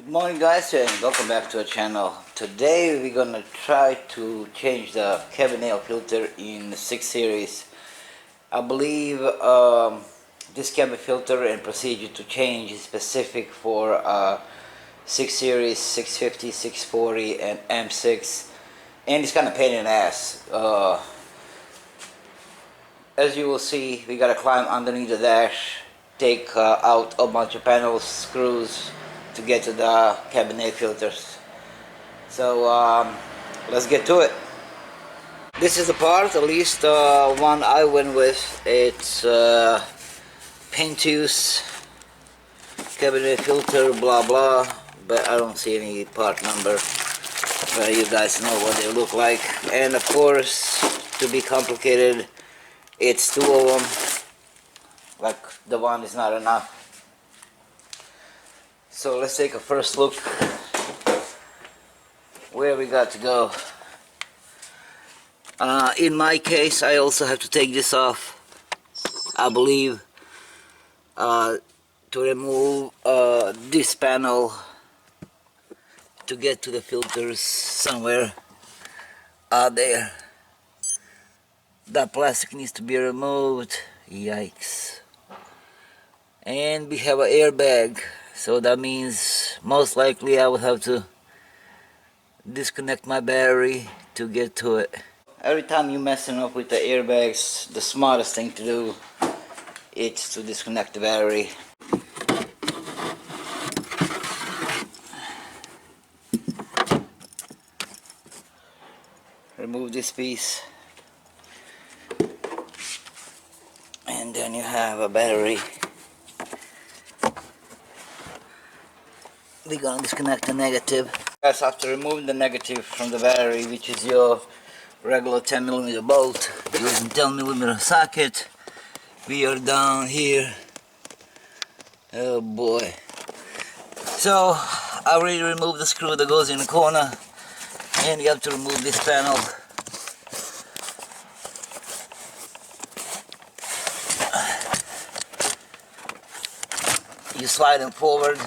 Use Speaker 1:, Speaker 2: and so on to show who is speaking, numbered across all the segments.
Speaker 1: Good morning guys and welcome back to our channel. Today we're gonna try to change the cabin air filter in the 6 series. I believe this cabin filter and procedure to change is specific for 6 series, 650, 640 and M6, and it's kind of pain in the ass. As you will see, we gotta climb underneath the dash, take out a bunch of panels, screws to get to the cabin air filters. So let's get to it. This is the part, at least one I went with. It's Pentius cabin air filter, blah blah, but I don't see any part number. But you guys know what they look like. And of course, to be complicated, it's 2 of them. Like the one is not enough. So let's take a first look where we got to go. In my case, I also have to take this off, I believe, to remove this panel to get to the filters somewhere out there. That plastic needs to be removed. Yikes. And we have an airbag, so that means most likely I will have to disconnect my battery to get to it. Every time you're messing up with the airbags, the smartest thing to do is to disconnect the battery. Remove this piece, and then you have a battery. We're gonna disconnect the negative. Guys, after removing the negative from the battery, which is your regular 10mm bolt using 10mm socket, we are down here. Oh boy. So I already removed the screw that goes in the corner, and you have to remove this panel. You slide them forward.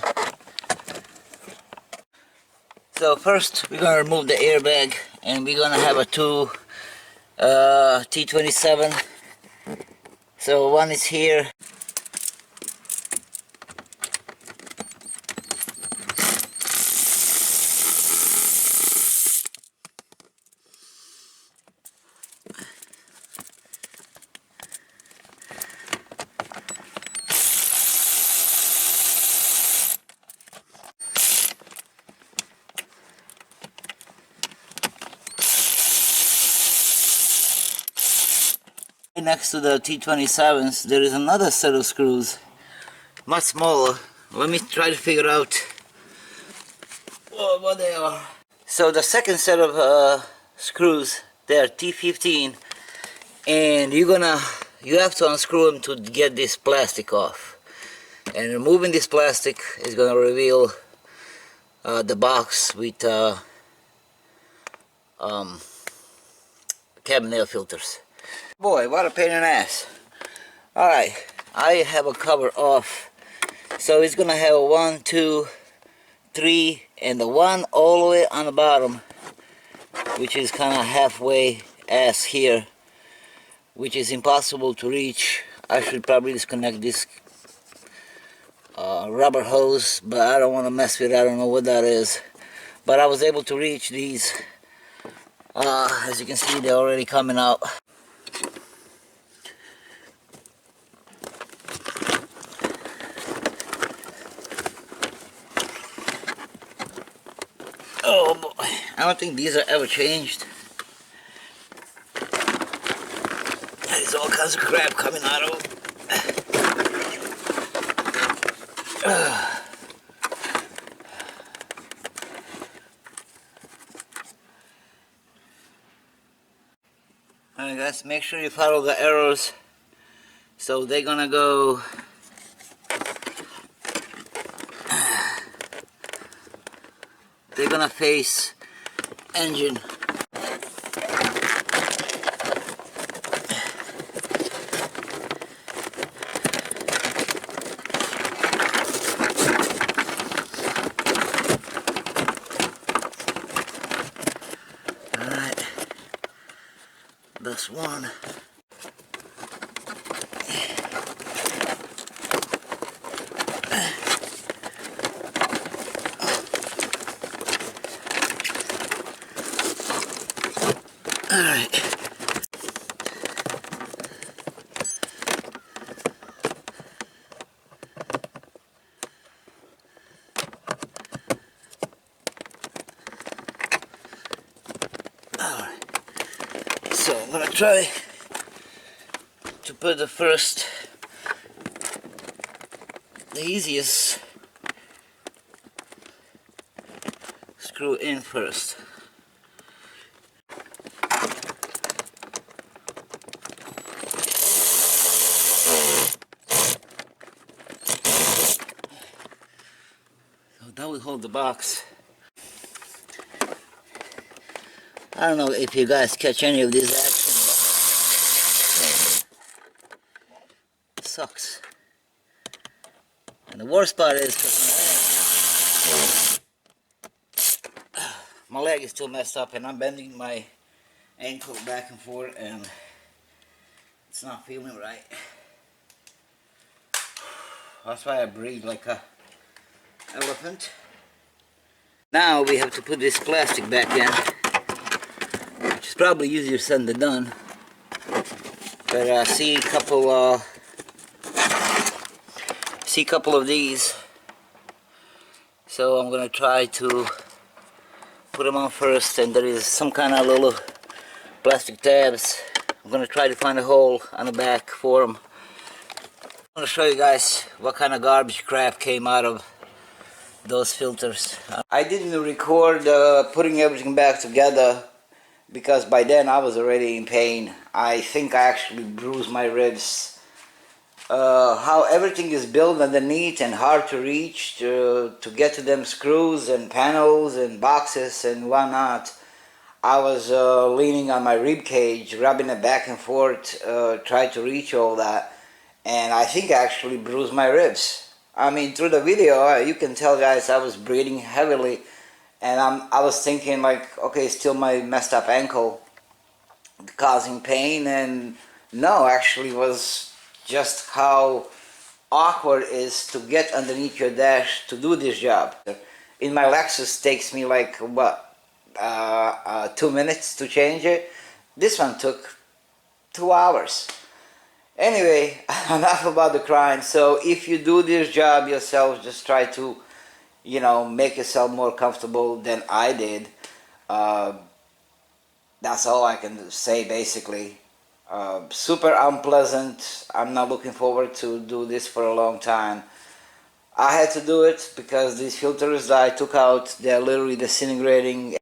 Speaker 1: So first we're gonna remove the airbag, and we're gonna have a 2 T27. So one is here. Next to the T27s, there is another set of screws, much smaller. Let me try to figure out what they are. So the second set of screws, they are T15, and you have to unscrew them to get this plastic off. And removing this plastic is gonna reveal the box with cabin air filters. Boy, what a pain in the ass. Alright, I have a cover off. So it's gonna have 1, 2, 3, and the one all the way on the bottom, which is kind of halfway ass here, which is impossible to reach. I should probably disconnect this rubber hose, but I don't want to mess with it. I don't know what that is. But I was able to reach these. As you can see, they're already coming out. Oh boy, I don't think these are ever changed. There's all kinds of crap coming out of them. Alright guys, make sure you follow the arrows. So they're gonna go face engine. That's one. Alright. Alright. So I'm gonna try to put the easiest screw in first. So that will hold the box. I don't know if you guys catch any of this action, but it sucks. And the worst part is my leg is still messed up and I'm bending my ankle back and forth and it's not feeling right. That's why I breathe like a elephant. Now we have to put this plastic back in, which is probably easier said than done. But I see a couple of these, so I'm gonna try to put them on first. And there is some kind of little plastic tabs. I'm gonna try to find a hole on the back for them. I'm gonna show you guys what kind of garbage crap came out of those filters. I didn't record putting everything back together because by then I was already in pain. I think I actually bruised my ribs. How everything is built underneath and hard to reach to get to them screws and panels and boxes and whatnot. I was leaning on my rib cage, rubbing it back and forth, trying to reach all that, and I think I actually bruised my ribs. I mean, through the video, you can tell, guys, I was breathing heavily, and I was thinking like, okay, still my messed up ankle causing pain, and no, actually was just how awkward it is to get underneath your dash to do this job. In my Lexus takes me like what, 2 minutes to change it. This one took 2 hours. Anyway, enough about the crying. So if you do this job yourself, just try to, you know, make yourself more comfortable than I did. That's all I can say basically. Super unpleasant. I'm not looking forward to do this for a long time. I had to do it because these filters that I took out, they're literally disintegrating.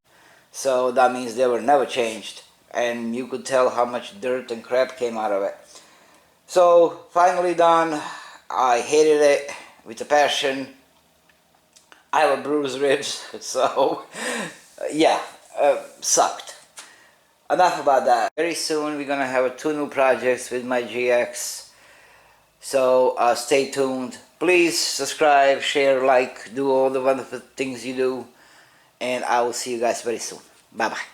Speaker 1: So that means they were never changed. And you could tell how much dirt and crap came out of it. So finally done. I hated it with a passion. I have a bruised ribs, so yeah, sucked. Enough about that. Very soon we're gonna have 2 new projects with my GX. So stay tuned. Please subscribe, share, like, do all the wonderful things you do. And I will see you guys very soon. Bye bye.